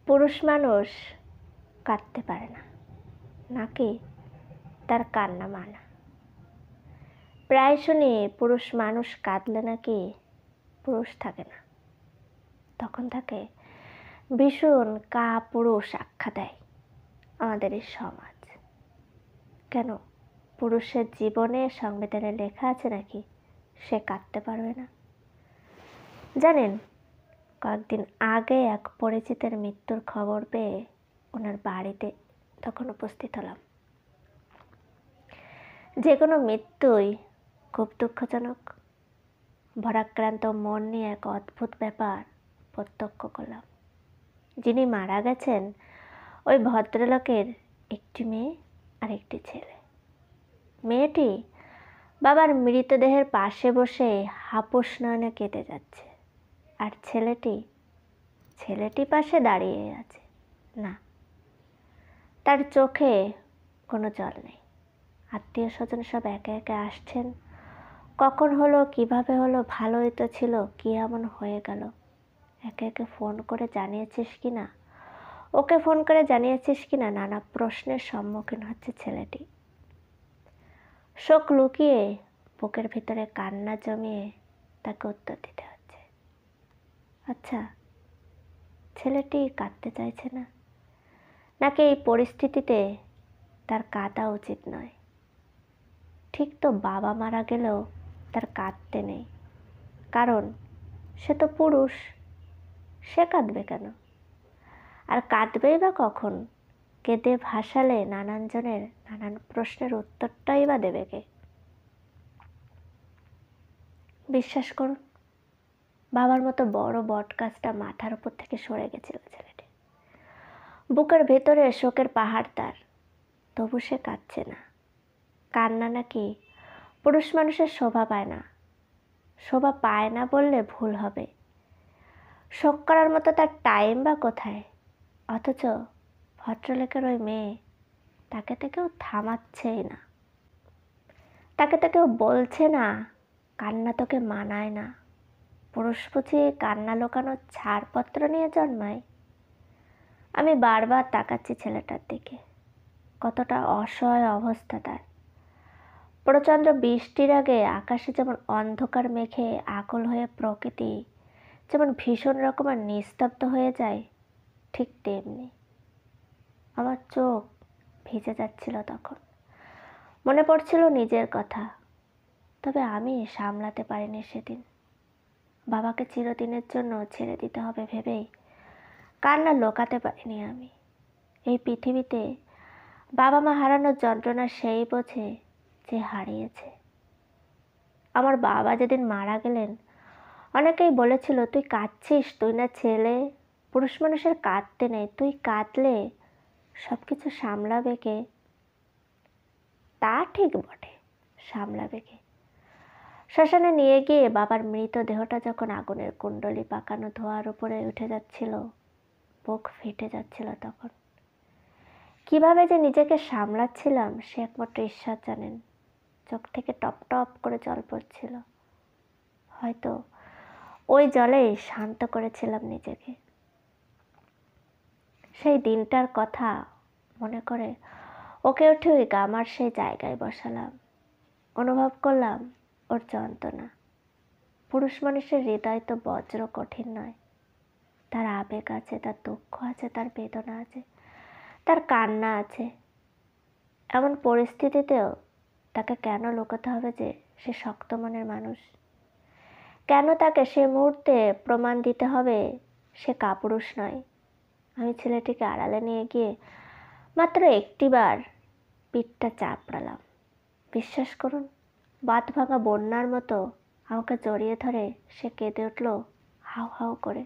পুরুষ মানুষ কাঁদতে পারে না, নাকি তার কান্না মানা। প্রায় শুনি পুরুষ মানুষ কাঁদলে নাকি পুরুষ থাকে না, তখন থাকে ভীষণ কাপুরুষ আখ্যা দেয় আমাদের এই সমাজ। কেন? পুরুষের জীবনে সংবিধানে লেখা আছে নাকি সে কাঁদতে পারবে না? জানেন, কয়েকদিন আগে এক পরিচিতের মৃত্যুর খবর পেয়ে ওনার বাড়িতে তখন উপস্থিত হলাম। যে কোনো মৃত্যুই খুব দুঃখজনক। ভারাক্রান্ত মন নিয়ে এক অদ্ভুত ব্যাপার প্রত্যক্ষ করলাম। যিনি মারা গেছেন ওই ভদ্রলোকের একটি মেয়ে আর একটি ছেলে। মেয়েটি বাবার মৃতদেহের পাশে বসে হাপস নয়নে কেটে যাচ্ছে, আর ছেলেটি পাশে দাঁড়িয়ে আছে। না, তার চোখে কোনো জল নেই। আত্মীয় স্বজন সব একে একে আসছেন। কখন হলো, কিভাবে হলো, ভালোই তো ছিল, কি এমন হয়ে গেল? একে একে ফোন করে জানিয়েছিস কি না, ওকে ফোন করে জানিয়েছিস কি না, নানা প্রশ্নের সম্মুখীন হচ্ছে ছেলেটি। শোক লুকিয়ে বুকের ভিতরে কান্না জমিয়ে তাকে উত্তর দিতে হচ্ছে। আচ্ছা, ছেলেটি কাঁদতে চাইছে না, নাকি এই পরিস্থিতিতে তার কাঁদা উচিত নয়? ঠিক তো, বাবা মারা গেলেও তার কাঁদতে নেই, কারণ সে তো পুরুষ, সে কাঁদবে কেন? আর কাঁদবেই বা কখন? কেঁদে ভাসালে নানান জনের নানান প্রশ্নের উত্তরটাই বা দেবে কে? বিশ্বাস করুন, বাবার মতো বড় বট গাছটা মাথার উপর থেকে সরে গেছিল ছেলেটি। বুকের ভেতরে শোকের পাহাড় তার, তবু সে কাঁদছে না। কান্না নাকি পুরুষ মানুষের শোভা পায় না। শোভা পায় না বললে ভুল হবে। শোক করার মতো তার টাইম বা কোথায়? অথচ ভদ্রলোকের ওই মেয়ে, তাকে তো কেউ থামাচ্ছেই না। তাকে তো কেউ বলছে না কান্না তোকে মানায় না। পুরুষ বুঝি কান্না লুকানোর ছাড়পত্র নিয়ে জন্মায়? আমি বারবার তাকাচ্ছি ছেলেটার দিকে। কতটা অসহায় অবস্থা তার। প্রচণ্ড বৃষ্টির আগে আকাশে যেমন অন্ধকার মেঘে আকুল হয়ে প্রকৃতি যেমন ভীষণ রকমের নিস্তব্ধ হয়ে যায়, ঠিক তেমনি আমার চোখ ভিজে যাচ্ছিল তখন। মনে পড়ছিল নিজের কথা, তবে আমি সামলাতে পারিনি সেদিন। বাবাকে চিরদিনের জন্য ছেড়ে দিতে হবে ভেবেই কান্না লোকাতে পারিনি আমি। এই পৃথিবীতে বাবা মা হারানোর যন্ত্রণা সেই বোঝে যে হারিয়েছে। আমার বাবা যেদিন মারা গেলেন, অনেকেই বলেছিল তুই কাঁদছিস, তুই না ছেলে, পুরুষ মানুষের কাঁদতে নেই, তুই কাঁদলে সব কিছু সামলাবে কে? তা ঠিক বটে, সামলাবে কে? শ্মশানে নিয়ে গিয়ে বাবার মৃতদেহটা যখন আগুনের কুণ্ডলি পাকানো ধোঁয়ার উপরে উঠে যাচ্ছিল, বুক ফেটে যাচ্ছিল তখন। কিভাবে যে নিজেকে সামলাচ্ছিলাম সে একমাত্র ঈশ্বর জানেন। চোখ থেকে টপ টপ করে জল পড়ছিল। হয়তো ওই জলেই শান্ত করেছিলাম নিজেকে। সেই দিনটার কথা মনে করে ওকে ঠিক আমার সেই জায়গায় বসালাম। অনুভব করলাম ওর যন্ত্রণা। পুরুষ মানুষের হৃদয় তো বজ্র কঠিন নয়। তার আবেগ আছে, তার দুঃখ আছে, তার বেদনা আছে, তার কান্না আছে। এমন পরিস্থিতিতেও তাকে কেন লুকাতে হবে যে সে শক্ত মনের মানুষ? কেন তাকে সে মুহূর্তে প্রমাণ দিতে হবে সে কাপুরুষ নয়? আমি ছেলেটিকে আড়ালে নিয়ে গিয়ে মাত্র একটিবার পিঠটা চাপড়ালাম। বিশ্বাস করুন, বাঁধ ভাঙা বন্যার মতো আমাকে জড়িয়ে ধরে সে কেঁদে উঠল হাউ হাউ করে।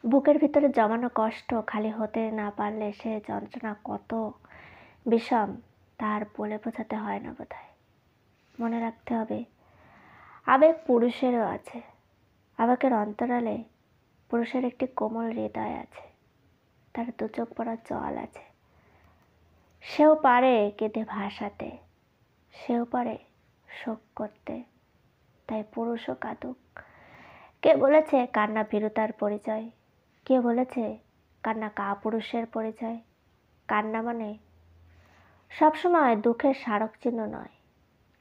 বুকের ভিতরে জমানো কষ্ট খালি হতে না পারলে সে যন্ত্রণা কত বিষম তার বলে বোঝাতে হয় না বোধহয়। মনে রাখতে হবে, আবেগ পুরুষেরও আছে। আবেগের অন্তরালে পুরুষের একটি কোমল হৃদয় আছে, তার দু চোখ পড়া জল আছে। সেও পারে কেঁদে ভাসাতে, সেও পারে শোক করতে। তাই পুরুষও কাঁদুক। কে বলেছে কান্না ভীরুতার পরিচয়? কে বলেছে কান্না কাপুরুষের পরিচয়। কান্না মানে সবসময় দুঃখের স্মারক চিহ্ন নয়।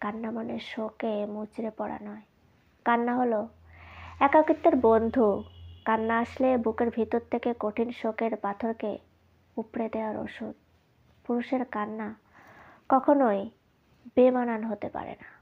কান্না মানে শোকে মুচড়ে পড়া নয়। কান্না হলো একাকিত্বের বন্ধু। কান্না আসলে বুকের ভিতর থেকে কঠিন শোকের পাথরকে উপড়ে দেওয়ার ওষুধ। পুরুষের কান্না কখনোই বেমানান হতে পারে না।